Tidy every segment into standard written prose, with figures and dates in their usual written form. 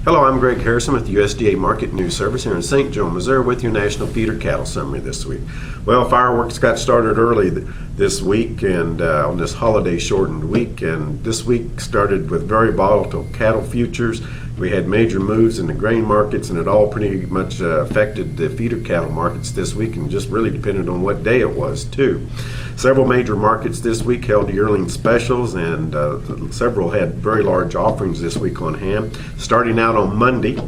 Hello, I'm Greg Harrison with the USDA Market News Service here in St. Joe, Missouri with your National Feeder Cattle Summary this week. Well, fireworks got started early this week and on this holiday shortened week, and this week started with very volatile cattle futures. We had major moves in the grain markets, and it all pretty much affected the feeder cattle markets this week, and just really depended on what day it was too. Several major markets this week held yearling specials, and several had very large offerings this week on ham. Starting out on Monday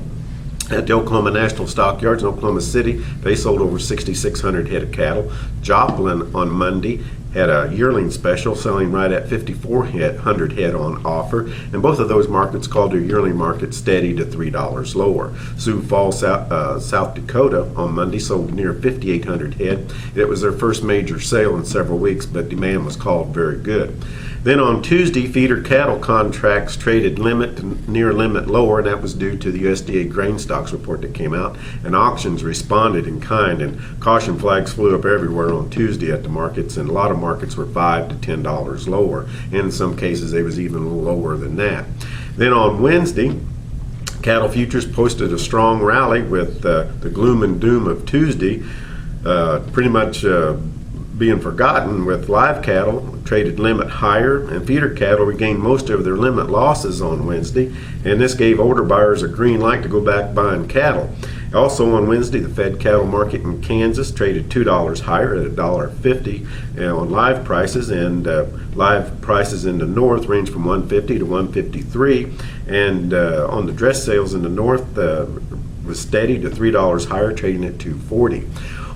at the Oklahoma National Stockyards in Oklahoma City, they sold over 6,600 head of cattle. Joplin on Monday had a yearling special selling right at 5,400 head on offer, and both of those markets called their yearling market steady to $3 lower. Sioux Falls, South Dakota on Monday sold near 5,800 head. It was their first major sale in several weeks, but demand was called very good. Then on Tuesday, feeder cattle contracts traded limit to near limit lower, and that was due to the USDA grain stocks report that came out, and auctions responded in kind, and caution flags flew up everywhere on Tuesday at the markets, and a lot of markets were $5 to $10 lower. In some cases, they was even a little lower than that. Then on Wednesday, cattle futures posted a strong rally with the gloom and doom of Tuesday pretty much being forgotten, with live cattle traded limit higher, and feeder cattle regained most of their limit losses on Wednesday, and this gave order buyers a green light to go back buying cattle. Also on Wednesday, the fed cattle market in Kansas traded $2 higher at $1.50 on live prices, and live prices in the north range from $1.50 to $1.53, and on the dress sales in the north was steady to $3 higher, trading at $2.40.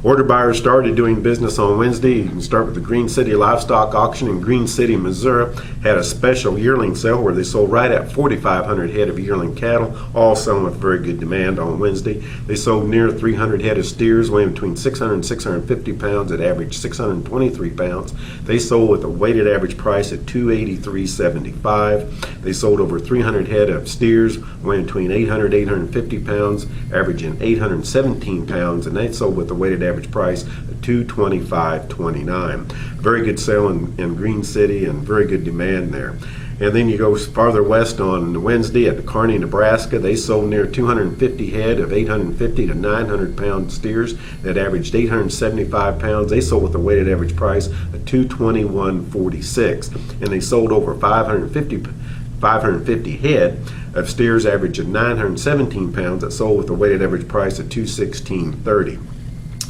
Order buyers started doing business on Wednesday. You can start with the Green City Livestock Auction in Green City, Missouri. Had a special yearling sale where they sold right at 4,500 head of yearling cattle, all selling with very good demand on Wednesday. They sold near 300 head of steers weighing between 600 and 650 pounds at average 623 pounds. They sold with a weighted average price at $283.75. They sold over 300 head of steers weighing between 800 and 850 pounds, averaging 817 pounds, and they sold with a weighted average price of $225.29. Very good sale in Green City, and very good demand there. And then you go farther west on Wednesday at Kearney, Nebraska. They sold near 250 head of 850 to 900 pound steers that averaged 875 pounds. They sold with a weighted average price of $221.46, and they sold over 550 head of steers averaging 917 pounds that sold with a weighted average price of $216.30.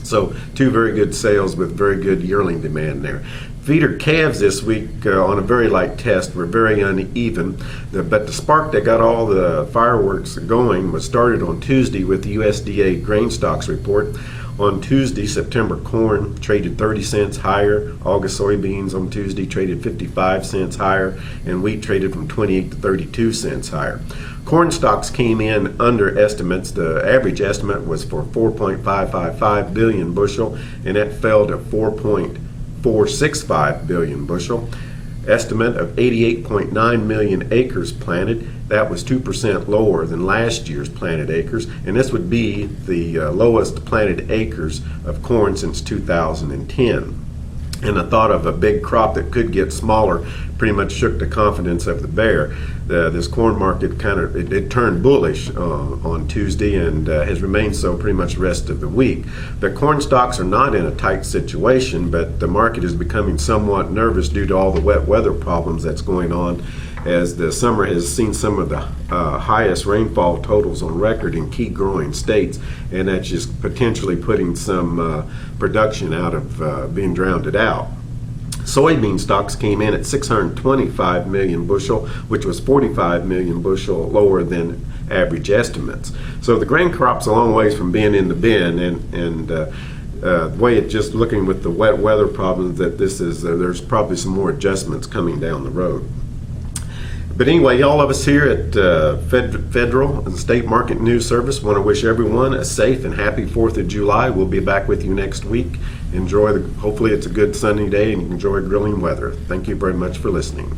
So two very good sales with very good yearling demand there. Feeder calves this week on a very light test were very uneven, but the spark that got all the fireworks going was started on Tuesday with the USDA grain stocks report. On Tuesday, September corn traded 30 cents higher. August soybeans on Tuesday traded 55 cents higher, and wheat traded from 28 to 32 cents higher. Corn stocks came in under estimates. The average estimate was for 4.555 billion bushel, and that fell to 4.465 billion bushel. Estimate of 88.9 million acres planted. That was 2% lower than last year's planted acres, and this would be the lowest planted acres of corn since 2010. And the thought of a big crop that could get smaller pretty much shook the confidence of the bear. This corn market it turned bullish on Tuesday, and has remained so pretty much the rest of the week. The corn stocks are not in a tight situation, but the market is becoming somewhat nervous due to all the wet weather problems that's going on, as the summer has seen some of the highest rainfall totals on record in key growing states, and that's just potentially putting some production out of being drowned out. Soybean stocks came in at 625 million bushel, which was 45 million bushel lower than average estimates. So the grain crop's a long ways from being in the bin, and the way it's just looking with the wet weather problems that this is, there's probably some more adjustments coming down the road. But anyway, all of us here at Federal and State Market News Service want to wish everyone a safe and happy 4th of July. We'll be back with you next week. Hopefully it's a good sunny day and you enjoy grilling weather. Thank you very much for listening.